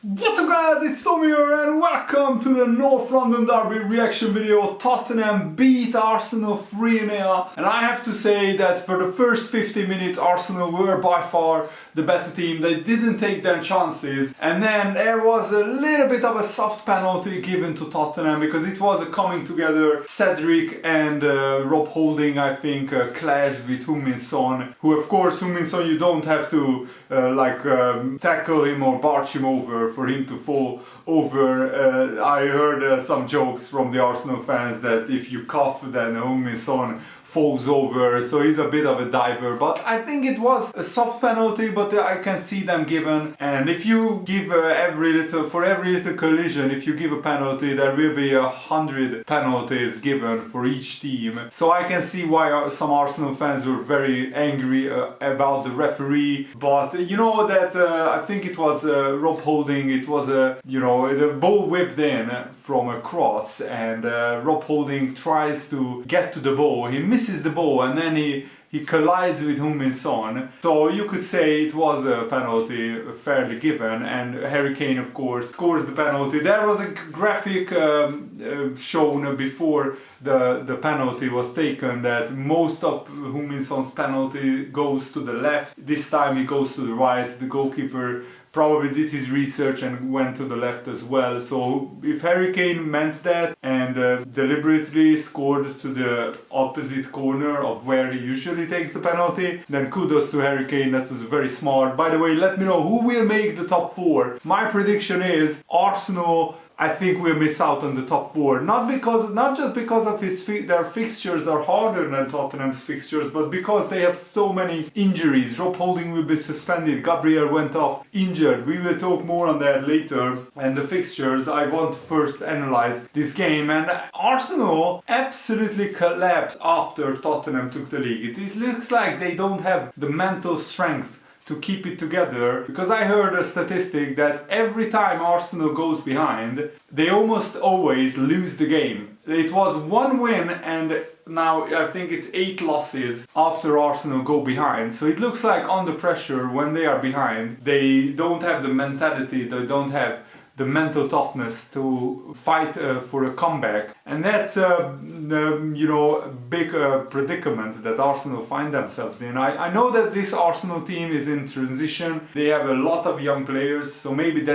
What's up guys, it's Tommy here and welcome to the North London Derby reaction video. Tottenham beat Arsenal 3-0 and I have to say that for the first 50 minutes Arsenal were by far the better team. They didn't take their chances and then there was a little bit of a soft penalty given to Tottenham because it was a coming together. Cedric and Rob Holding I think clashed with Heung-min Son, who of course Heung-min Son you don't have to tackle him or barge him over for him to fall over. I heard some jokes from the Arsenal fans that if you cough then Heung-min Son falls over, so he's a bit of a diver, but I think it was a soft penalty, but I can see them given. And if you give for every little collision, if you give a penalty, there will be 100 penalties given for each team. So I can see why some Arsenal fans were very angry about the referee. But you know that I think it was Rob Holding. It was the ball whipped in from a cross, and Rob Holding tries to get to the ball. He misses the ball and then he collides with Heung-min Son. So you could say it was a penalty fairly given, and Harry Kane of course scores the penalty. There was a graphic shown before the penalty was taken that most of Heung-min Son's penalty goes to the left. This time it goes to the right. The goalkeeper probably did his research and went to the left as well. So if Harry Kane meant that and deliberately scored to the opposite corner of where he usually takes the penalty, then kudos to Harry Kane. That was very smart. By the way, let me know who will make the top four. My prediction is Arsenal. I think we'll miss out on the top four, not just because of their fixtures are harder than Tottenham's fixtures, but because they have so many injuries. Rob Holding will be suspended, Gabriel went off injured. We will talk more on that later. And the fixtures, I want to first analyze this game. And Arsenal absolutely collapsed after Tottenham took the league. It looks like they don't have the mental strength to keep it together, because I heard a statistic that every time Arsenal goes behind, they almost always lose the game. It was one win and now I think it's 8 losses after Arsenal go behind. So it looks like under pressure when they are behind, they don't have the mentality, they don't have the mental toughness to fight for a comeback. And that's a big predicament that Arsenal find themselves in. I know that this Arsenal team is in transition. They have a lot of young players, so maybe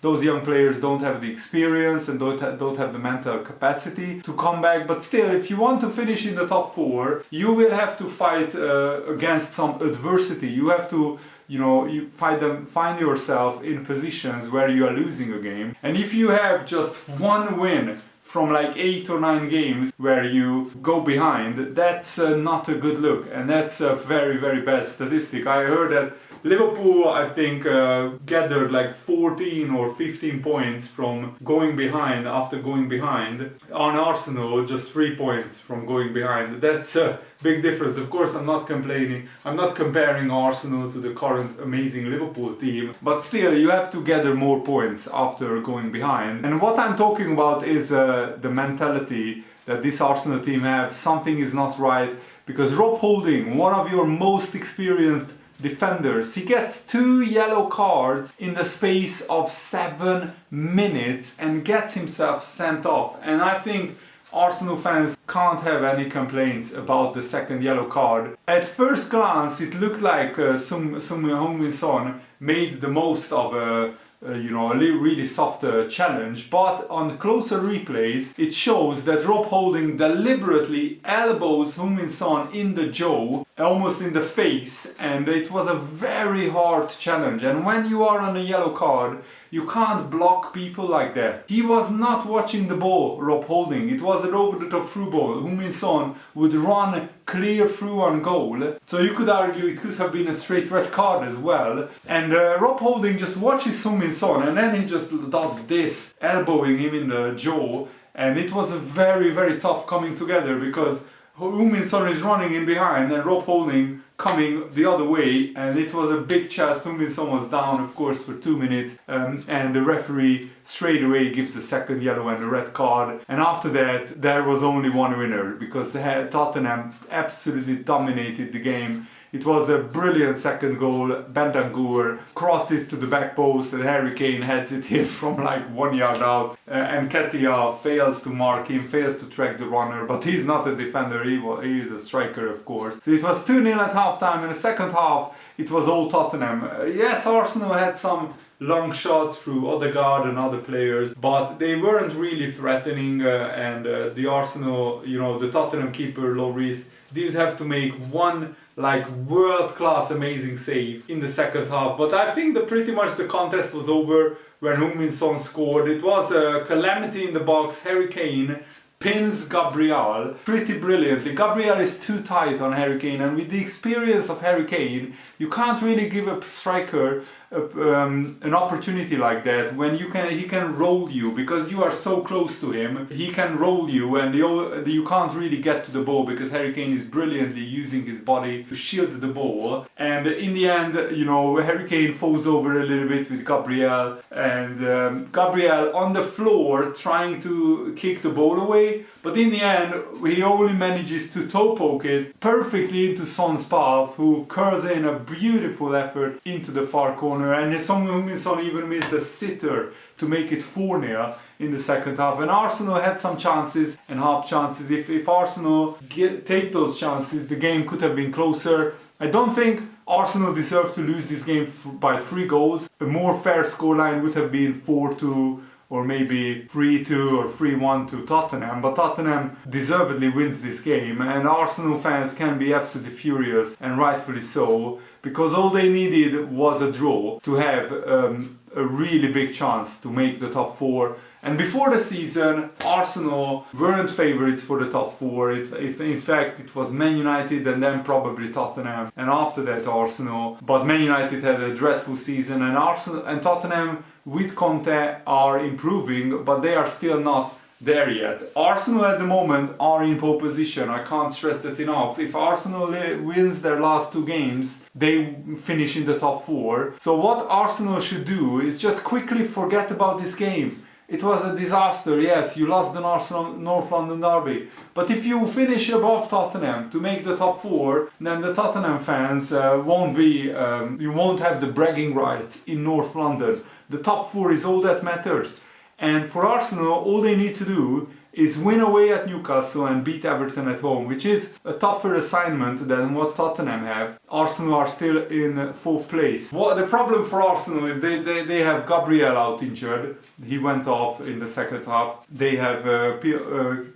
those young players don't have the experience and don't have the mental capacity to come back. But still, if you want to finish in the top 4, you will have to fight against some adversity. You have to you find yourself in positions where you are losing a game. And if you have just one win from like 8 or 9 games where you go behind, that's not a good look, and that's a very, very bad statistic. I heard that Liverpool, I think, gathered like 14 or 15 points from going behind after going behind. On Arsenal, just 3 points from going behind. That's a big difference. Of course, I'm not complaining. I'm not comparing Arsenal to the current amazing Liverpool team. But still, you have to gather more points after going behind. And what I'm talking about is the mentality that this Arsenal team have. Something is not right. Because Rob Holding, one of your most experienced defenders, he gets 2 yellow cards in the space of 7 minutes and gets himself sent off. And I think Arsenal fans can't have any complaints about the second yellow card. At first glance it looked like Heung-min Son made the most of a really soft challenge, but on closer replays it shows that Rob Holding deliberately elbows Heung-min Son in the jaw, almost in the face, and it was a very hard challenge. And when you are on a yellow card, you can't block people like that. He was not watching the ball, Rob Holding. It was an over-the-top through ball. Heung-min Son would run clear through on goal. So you could argue it could have been a straight red card as well. And Rob Holding just watches Heung-min Son and then he just does this, elbowing him in the jaw. And it was a very, very tough coming together because Heung-min Son is running in behind and Rob Holding coming the other way, and it was a big chance. Heung-min Son was down, of course, for 2 minutes, and the referee straight away gives the second yellow and a red card. And after that, there was only one winner because Tottenham absolutely dominated the game. It was a brilliant second goal. Bentancur crosses to the back post and Harry Kane heads it in from like 1 yard out. And Nketiah fails to mark him, fails to track the runner, but he's not a defender, he is a striker of course. So it was 2-0 at half-time. In the second half it was all Tottenham. Yes, Arsenal had some long shots through Odegaard and other players, but they weren't really threatening and the Arsenal, the Tottenham keeper Lloris did have to make one like world-class amazing save in the second half. But I think that pretty much the contest was over when Heung-min Son scored. It was a calamity in the box. Harry Kane pins Gabriel pretty brilliantly. Gabriel is too tight on Harry Kane, and with the experience of Harry Kane, you can't really give a striker an opportunity like that when he can roll you, because you are so close to him. He can roll you and you can't really get to the ball because Harry Kane is brilliantly using his body to shield the ball. And in the end, Harry Kane falls over a little bit with Gabriel, and Gabriel on the floor trying to kick the ball away, but in the end he only manages to toe poke it perfectly into Son's path, who curls in a beautiful effort into the far corner. And Heung-min Son even missed a sitter to make it 4-0 in the second half. And Arsenal had some chances and half chances. If Arsenal take those chances, the game could have been closer. I don't think Arsenal deserved to lose this game by 3 goals. A more fair scoreline would have been 4-2 or maybe 3-2 or 3-1 to Tottenham, but Tottenham deservedly wins this game, and Arsenal fans can be absolutely furious, and rightfully so, because all they needed was a draw to have a really big chance to make the top 4. And before the season, Arsenal weren't favourites for the top 4. In fact, it was Man United and then probably Tottenham, and after that Arsenal. But Man United had a dreadful season, and Arsenal and Tottenham with Conte are improving, but they are still not there yet. Arsenal at the moment are in pole position. I can't stress that enough. If Arsenal wins their last 2 games, they finish in the top 4. So what Arsenal should do is just quickly forget about this game. It was a disaster, yes, you lost the North London derby. But if you finish above Tottenham to make the top 4, then the Tottenham fans you won't have the bragging rights in North London. The top 4 is all that matters. And for Arsenal, all they need to do is win away at Newcastle and beat Everton at home, which is a tougher assignment than what Tottenham have. Arsenal are still in 4th place. The problem for Arsenal is they have Gabriel out injured. He went off in the second half. They have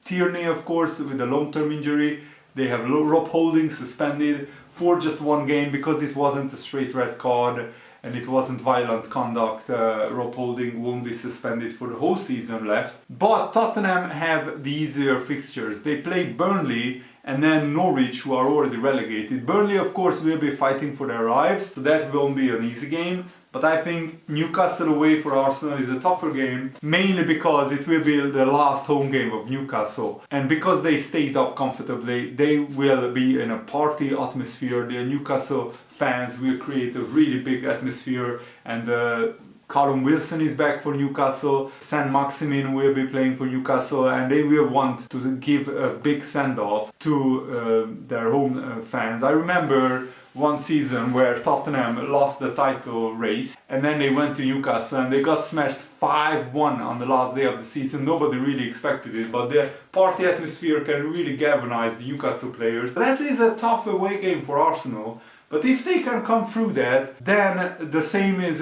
Tierney, of course, with a long-term injury. They have Rob Holding suspended for just 1 game because it wasn't a straight red card and it wasn't violent conduct. Rob Holding won't be suspended for the whole season left. But Tottenham have the easier fixtures. They play Burnley and then Norwich, who are already relegated. Burnley, of course, will be fighting for their lives, so that won't be an easy game. But I think Newcastle away for Arsenal is a tougher game, mainly because it will be the last home game of Newcastle. And because they stayed up comfortably, they will be in a party atmosphere. The Newcastle fans will create a really big atmosphere, and Callum Wilson is back for Newcastle, Saint-Maximin will be playing for Newcastle, and they will want to give a big send-off to their home fans. I remember one season where Tottenham lost the title race and then they went to Newcastle and they got smashed 5-1 on the last day of the season. Nobody really expected it, but the party atmosphere can really galvanize the Newcastle players. That is a tough away game for Arsenal, but if they can come through that, then the same is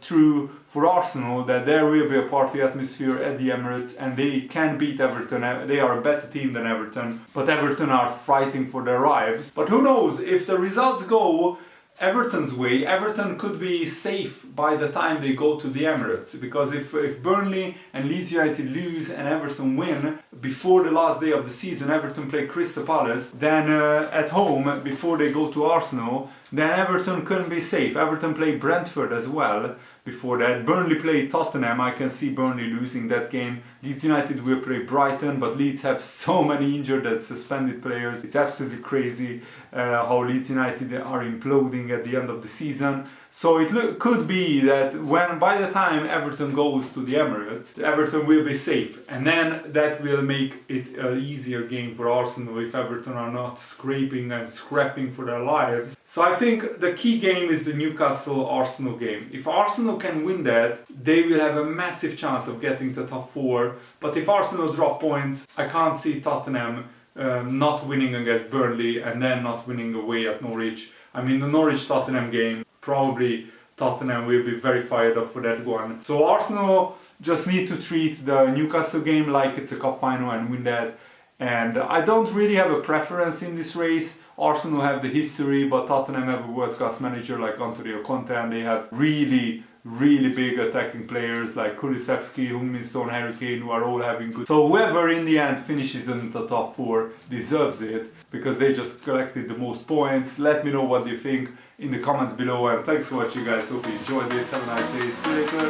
true for Arsenal, that there will be a party atmosphere at the Emirates and they can beat Everton. They are a better team than Everton, but Everton are fighting for their lives. But who knows, if the results go Everton's way, Everton could be safe by the time they go to the Emirates, because if Burnley and Leeds United lose and Everton win before the last day of the season, Everton play Crystal Palace, then at home before they go to Arsenal, then Everton couldn't be safe. Everton play Brentford as well before that. Burnley play Tottenham. I can see Burnley losing that game. Leeds United will play Brighton, but Leeds have so many injured and suspended players. It's absolutely crazy how Leeds United are imploding at the end of the season. So it could be that by the time Everton goes to the Emirates, Everton will be safe, and then that will make it an easier game for Arsenal if Everton are not scraping and scrapping for their lives. So I think the key game is the Newcastle-Arsenal game. If Arsenal can win that, they will have a massive chance of getting to top 4. But if Arsenal drop points, I can't see Tottenham not winning against Burnley and then not winning away at Norwich. I mean, the Norwich-Tottenham game, probably Tottenham will be very fired up for that one. So Arsenal just need to treat the Newcastle game like it's a cup final and win that. And I don't really have a preference in this race. Arsenal have the history, but Tottenham have a world-class manager like Conte, and they have really big attacking players like Kulusevski, Heung-min Son, Harry Kane, who are all having good. So whoever in the end finishes in the top 4 deserves it, because they just collected the most points. Let me know what you think in the comments below, and thanks for watching, guys. Hope you enjoyed this. Have a nice day. See you later.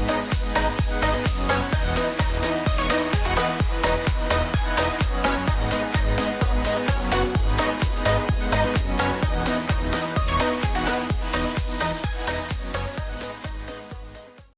Goodbye.